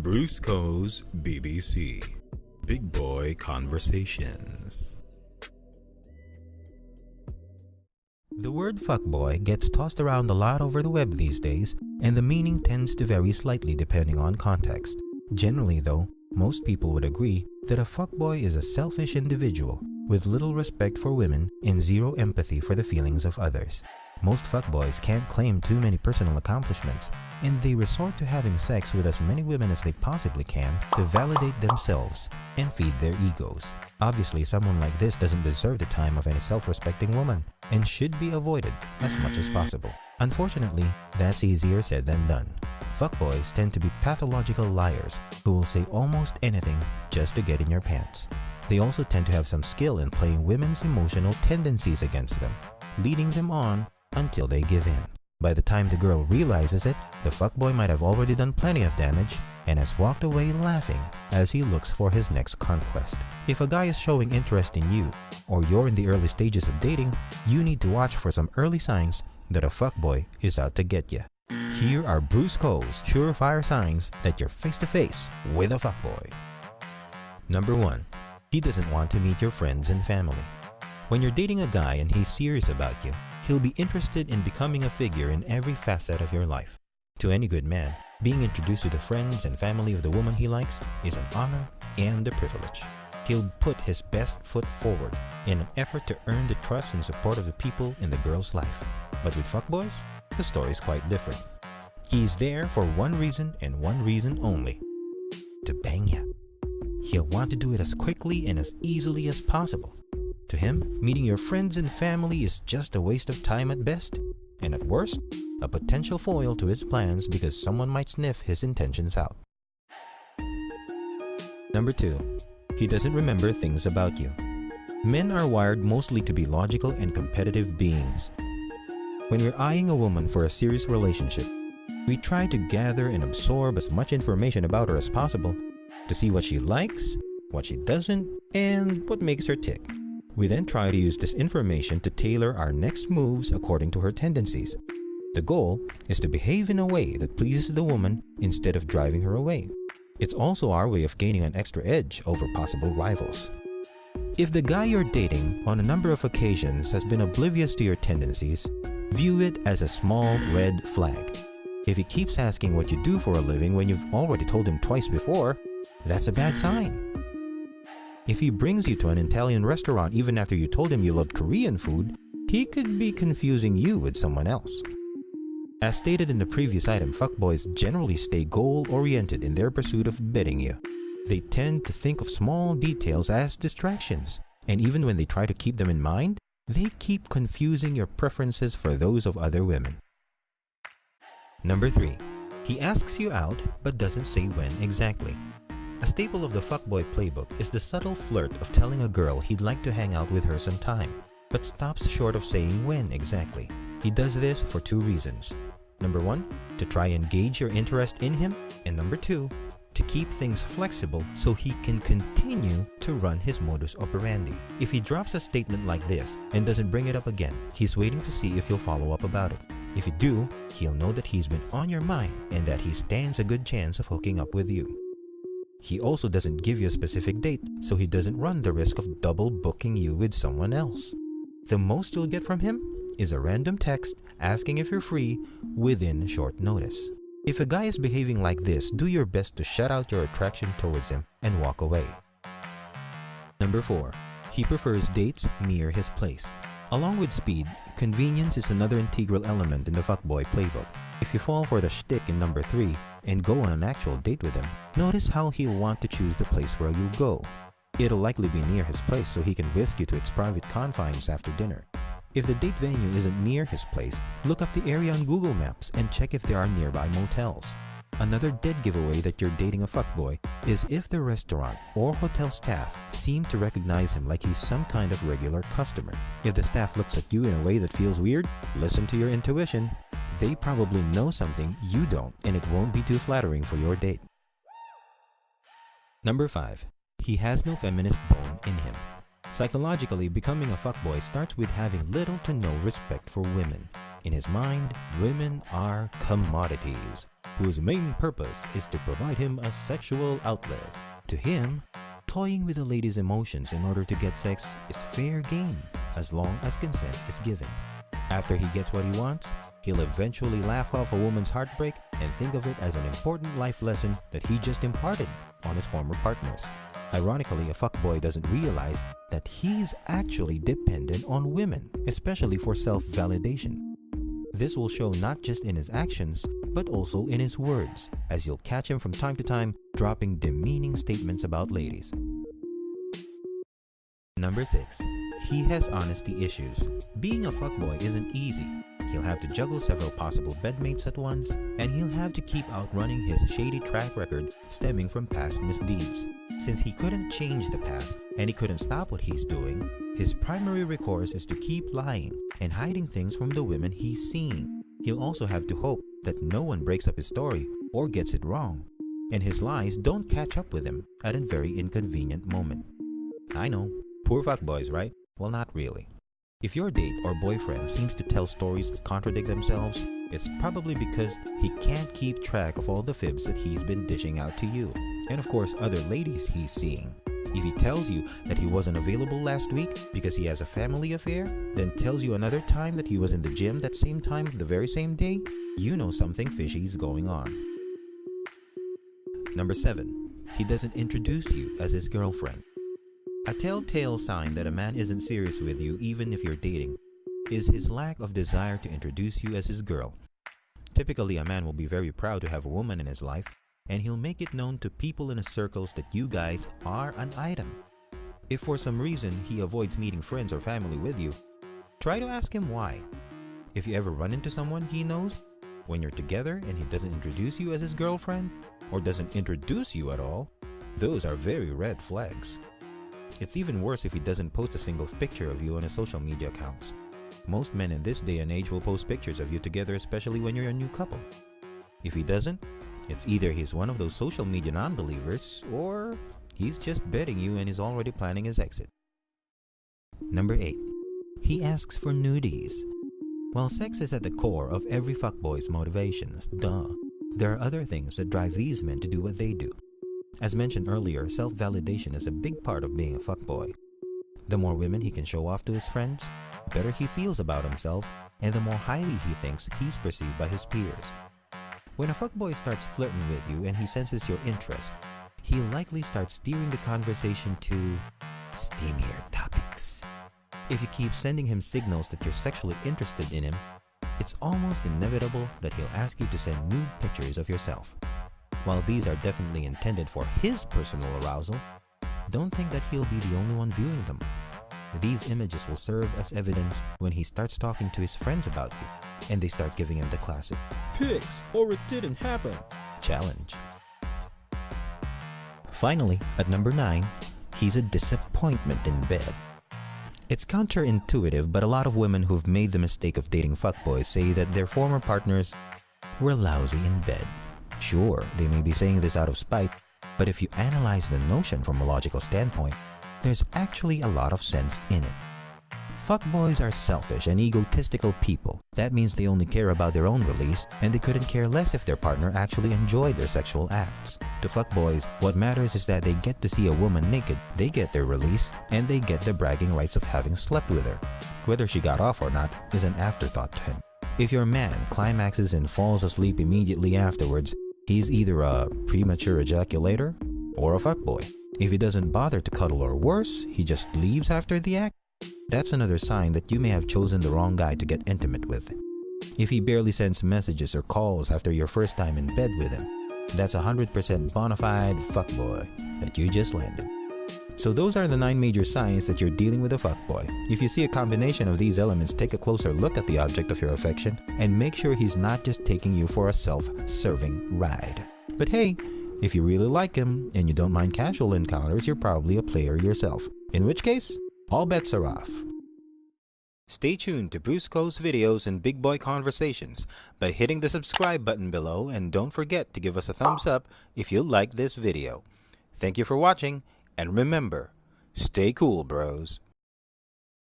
Brusco's BBC Big Boy Conversations. The word fuckboy gets tossed around a lot over the web these days, and the meaning tends to vary slightly depending on context. Generally though, most people would agree that a fuckboy is a selfish individual with little respect for women and zero empathy for the feelings of others. Most fuckboys can't claim too many personal accomplishments, and they resort to having sex with as many women as they possibly can to validate themselves and feed their egos. Obviously, someone like this doesn't deserve the time of any self-respecting woman and should be avoided as much as possible. Unfortunately, that's easier said than done. Fuckboys tend to be pathological liars who will say almost anything just to get in your pants. They also tend to have some skill in playing women's emotional tendencies against them, leading them on until they give in. By the time the girl realizes it, the fuckboy might have already done plenty of damage and has walked away laughing as he looks for his next conquest. If a guy is showing interest in you, or you're in the early stages of dating, you need to watch for some early signs that a fuckboy is out to get you. Here are Brusco's surefire signs that you're face to face with a fuckboy. Number 1. He doesn't want to meet your friends and family. When you're dating a guy and he's serious about you, he'll be interested in becoming a figure in every facet of your life. To any good man, being introduced to the friends and family of the woman he likes is an honor and a privilege. He'll put his best foot forward in an effort to earn the trust and support of the people in the girl's life. But with fuckboys, the story's quite different. He's there for one reason and one reason only: to bang ya. He'll want to do it as quickly and as easily as possible. To him, meeting your friends and family is just a waste of time at best, and at worst, a potential foil to his plans because someone might sniff his intentions out. Number 2. He doesn't remember things about you. Men are wired mostly to be logical and competitive beings. When we're eyeing a woman for a serious relationship, we try to gather and absorb as much information about her as possible to see what she likes, what she doesn't, and what makes her tick. We then try to use this information to tailor our next moves according to her tendencies. The goal is to behave in a way that pleases the woman instead of driving her away. It's also our way of gaining an extra edge over possible rivals. If the guy you're dating on a number of occasions has been oblivious to your tendencies, view it as a small red flag. If he keeps asking what you do for a living when you've already told him twice before, that's a bad sign. If he brings you to an Italian restaurant even after you told him you loved Korean food, he could be confusing you with someone else. As stated in the previous item, fuckboys generally stay goal-oriented in their pursuit of betting you. They tend to think of small details as distractions, and even when they try to keep them in mind, they keep confusing your preferences for those of other women. Number 3. He asks you out but doesn't say when exactly. A staple of the fuckboy playbook is the subtle flirt of telling a girl he'd like to hang out with her sometime, but stops short of saying when exactly. He does this for 2 reasons. Number 1, to try and gauge your interest in him, and number 2, to keep things flexible so he can continue to run his modus operandi. If he drops a statement like this and doesn't bring it up again, he's waiting to see if you'll follow up about it. If you do, he'll know that he's been on your mind and that he stands a good chance of hooking up with you. He also doesn't give you a specific date, so he doesn't run the risk of double booking you with someone else. The most you'll get from him is a random text asking if you're free within short notice. If a guy is behaving like this, do your best to shut out your attraction towards him and walk away. Number 4. He prefers dates near his place. Along with speed, convenience is another integral element in the fuckboy playbook. If you fall for the shtick in number 3 and go on an actual date with him, notice how he'll want to choose the place where you'll go. It'll likely be near his place so he can whisk you to its private confines after dinner. If the date venue isn't near his place, look up the area on Google Maps and check if there are nearby motels. Another dead giveaway that you're dating a fuckboy is if the restaurant or hotel staff seem to recognize him like he's some kind of regular customer. If the staff looks at you in a way that feels weird, listen to your intuition. They probably know something you don't, and it won't be too flattering for your date. Number 5. He has no feminist bone in him. Psychologically, becoming a fuckboy starts with having little to no respect for women. In his mind, women are commodities. whose main purpose is to provide him a sexual outlet. To him, toying with a lady's emotions in order to get sex is fair game, as long as consent is given. After he gets what he wants, he'll eventually laugh off a woman's heartbreak and think of it as an important life lesson that he just imparted on his former partners. Ironically, a fuckboy doesn't realize that he's actually dependent on women, especially for self-validation. This will show not just in his actions, but also in his words, as you'll catch him from time to time dropping demeaning statements about ladies. Number 6. He has honesty issues. Being a fuckboy isn't easy. He'll have to juggle several possible bedmates at once, and he'll have to keep outrunning his shady track record stemming from past misdeeds. Since he couldn't change the past, and he couldn't stop what he's doing, his primary recourse is to keep lying and hiding things from the women he's seeing. He'll also have to hope that no one breaks up his story or gets it wrong, and his lies don't catch up with him at a very inconvenient moment. I know, poor fuckboys, right? Well, not really. If your date or boyfriend seems to tell stories that contradict themselves, it's probably because he can't keep track of all the fibs that he's been dishing out to you, and of course other ladies he's seeing. If he tells you that he wasn't available last week because he has a family affair, then tells you another time that he was in the gym that same time the very same day, you know something fishy is going on. Number 7. He doesn't introduce you as his girlfriend. A telltale sign that a man isn't serious with you even if you're dating is his lack of desire to introduce you as his girl. Typically, a man will be very proud to have a woman in his life, and he'll make it known to people in his circles that you guys are an item. If for some reason he avoids meeting friends or family with you, try to ask him why. If you ever run into someone he knows, when you're together and he doesn't introduce you as his girlfriend, or doesn't introduce you at all, those are very red flags. It's even worse if he doesn't post a single picture of you on his social media accounts. Most men in this day and age will post pictures of you together, especially when you're a new couple. If he doesn't, it's either he's one of those social media non-believers, or he's just betting you and is already planning his exit. Number 8. He asks for nudies. While sex is at the core of every fuckboy's motivations, there are other things that drive these men to do what they do. As mentioned earlier, self-validation is a big part of being a fuckboy. The more women he can show off to his friends, the better he feels about himself, and the more highly he thinks he's perceived by his peers. When a fuckboy starts flirting with you and he senses your interest, he'll likely start steering the conversation to steamier topics. If you keep sending him signals that you're sexually interested in him, it's almost inevitable that he'll ask you to send nude pictures of yourself. While these are definitely intended for his personal arousal, don't think that he'll be the only one viewing them. These images will serve as evidence when he starts talking to his friends about you, and they start giving him the classic "pics or it didn't happen" challenge. Finally, at number 9, he's a disappointment in bed. It's counterintuitive, but a lot of women who've made the mistake of dating fuckboys say that their former partners were lousy in bed. Sure, they may be saying this out of spite, but if you analyze the notion from a logical standpoint, there's actually a lot of sense in it. Fuckboys are selfish and egotistical people. That means they only care about their own release, and they couldn't care less if their partner actually enjoyed their sexual acts. To fuckboys, what matters is that they get to see a woman naked, they get their release, and they get the bragging rights of having slept with her. Whether she got off or not is an afterthought to him. If your man climaxes and falls asleep immediately afterwards, he's either a premature ejaculator or a fuckboy. If he doesn't bother to cuddle or worse, he just leaves after the act, that's another sign that you may have chosen the wrong guy to get intimate with. If he barely sends messages or calls after your first time in bed with him, that's 100% bona fide fuckboy that you just landed. So those are the 9 major signs that you're dealing with a fuckboy. If you see a combination of these elements, take a closer look at the object of your affection and make sure he's not just taking you for a self-serving ride. But hey, if you really like him and you don't mind casual encounters, you're probably a player yourself. In which case, all bets are off. Stay tuned to Bruce Co's videos and Big Boy Conversations by hitting the subscribe button below, and don't forget to give us a thumbs up if you like this video. Thank you for watching, and remember, stay cool, bros.